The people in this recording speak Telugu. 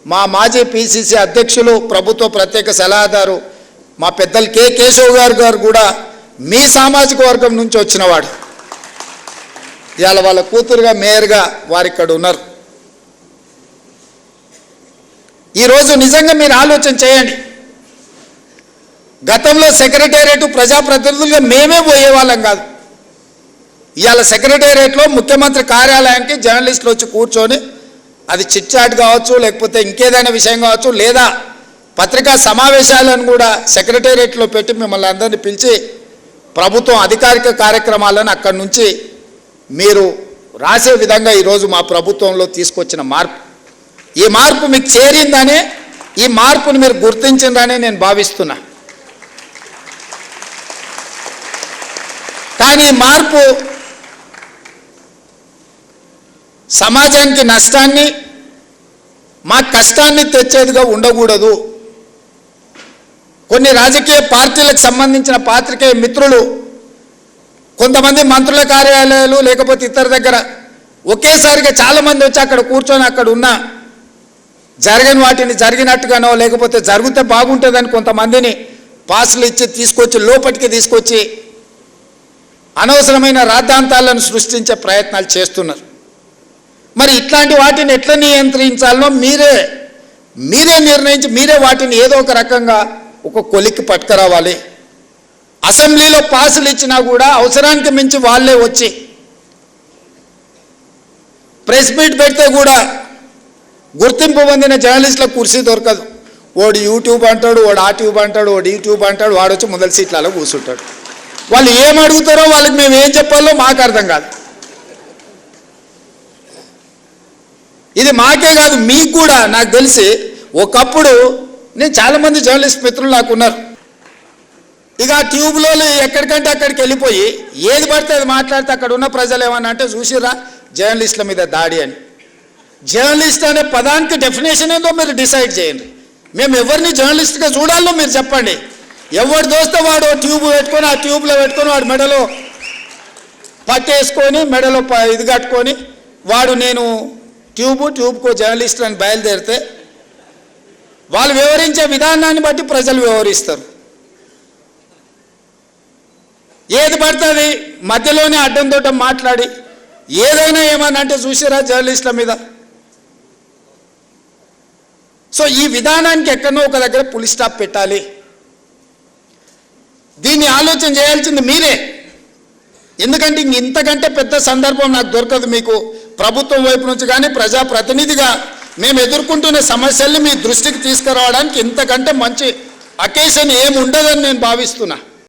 మా మాజీ పిసిసి అధ్యక్షులు ప్రభుత్వ ప్రత్యేక సలహాదారు మా పెద్దలు కె కేశవ్ గారు కూడా మీ సామాజిక వర్గం నుంచి వచ్చినవాడు. ఇవాళ వాళ్ళ కూతురుగా మేయర్గా వారు ఇక్కడ ఉన్నారు. ఈరోజు నిజంగా మీరు ఆలోచన చేయండి. గతంలో సెక్రటేరియట్ ప్రజాప్రతినిధులుగా మేమే పోయేవాళ్ళం కాదు. ఇవాళ సెక్రటేరియట్లో ముఖ్యమంత్రి కార్యాలయానికి జర్నలిస్టులు వచ్చి కూర్చొని అది చిట్ చాట్ కావచ్చు, లేకపోతే ఇంకేదైనా విషయం కావచ్చు, లేదా పత్రికా సమావేశాలను కూడా సెక్రటేరియట్లో పెట్టి మిమ్మల్ని అందరినీ పిలిచి ప్రభుత్వం అధికారిక కార్యక్రమాలను అక్కడి నుంచి మీరు రాసే విధంగా ఈరోజు మా ప్రభుత్వంలో తీసుకొచ్చిన మార్పు, ఈ మార్పు మీకు చేరిందనే, ఈ మార్పును మీరు గుర్తించిందనే నేను భావిస్తున్నా. కానీ ఈ మార్పు సమాజానికి నష్టాన్ని, మా కష్టాన్ని తెచ్చేదిగా ఉండకూడదు. కొన్ని రాజకీయ పార్టీలకు సంబంధించిన పాత్రికేయ మిత్రులు, కొంతమంది మంత్రుల కార్యాలయాలు లేకపోతే ఇతర దగ్గర ఒకేసారిగా చాలామంది వచ్చి అక్కడ కూర్చొని అక్కడ ఉన్న జరగని వాటిని జరిగినట్టుగానో లేకపోతే జరిగితే బాగుంటుందని కొంతమందిని పాసులు ఇచ్చి తీసుకొచ్చి లోపలికి తీసుకొచ్చి అనవసరమైన రాద్ధాంతాలను సృష్టించే ప్రయత్నాలు చేస్తున్నారు. మరి ఇట్లాంటి వాటిని ఎట్లా నియంత్రించాలనో మీరే నిర్ణయించి మీరే వాటిని ఏదో ఒక రకంగా ఒక కొలిక్కి పట్టుకురావాలి. అసెంబ్లీలో పాసులు ఇచ్చినా కూడా అవసరానికి మించి వాళ్ళే వచ్చి ప్రెస్ మీట్ పెడితే కూడా గుర్తింపు పొందిన జర్నలిస్టులకు కుర్చీ దొరకదు. వాడు యూట్యూబ్ అంటాడు, వాడు ఆ ట్యూబ్ అంటాడు, వాడు యూట్యూబ్ అంటాడు, వాడు వచ్చి మొదటి సీట్లలో కూర్చుంటాడు. వాళ్ళు ఏం అడుగుతారో వాళ్ళకి మేము ఏం చెప్పాలో మాకు అర్థం కాదు. ఇది మాకే కాదు, మీకు కూడా. నాకు తెలిసి ఒకప్పుడు నేను చాలామంది జర్నలిస్ట్ మిత్రులు నాకు ఉన్నారు. ఇక ఆ ట్యూబ్లో ఎక్కడికంటే అక్కడికి వెళ్ళిపోయి ఏది పడితే అది మాట్లాడితే అక్కడ ఉన్న ప్రజలు ఏమన్నా అంటే చూసిరా జర్నలిస్టుల మీద దాడి అని. జర్నలిస్ట్ అనే పదానికి డెఫినేషన్ ఏందో మీరు డిసైడ్ చేయండి. మేము ఎవరిని జర్నలిస్ట్గా చూడాలో మీరు చెప్పండి. ఎవరు దోస్తే వాడు ట్యూబ్ పెట్టుకొని ఆ ట్యూబ్లో పెట్టుకొని వాడు మెడలో పట్టేసుకొని మెడలో ఇది కట్టుకొని వాడు నేను ట్యూబ్కు జర్నలిస్ట్ అని బయలుదేరితే వాళ్ళు వివరించే విధానాన్ని బట్టి ప్రజలు వివరిస్తారు. ఏది పడుతుంది మధ్యలోనే అడ్డం దొడ్డం మాట్లాడి ఏదైనా ఏమన్నా అంటే చూసిరా జర్నలిస్టుల మీద. సో ఈ విధానానికి ఎక్కడో ఒక దగ్గర పులి స్టాప్ పెట్టాలి. దీన్ని ఆలోచన చేయాల్సింది మీరే. ఎందుకంటే ఇంతకంటే పెద్ద సందర్భం నాకు దొరకదు మీకు ప్రభుత్వం వైపు నుంచి కానీ ప్రజాప్రతినిధిగా మేము ఎదుర్కొంటున్న సమస్యల్ని మీ దృష్టికి తీసుకురావడానికి ఇంతకంటే మంచి అకేషన్ ఏమి ఉండదని నేను భావిస్తున్నా.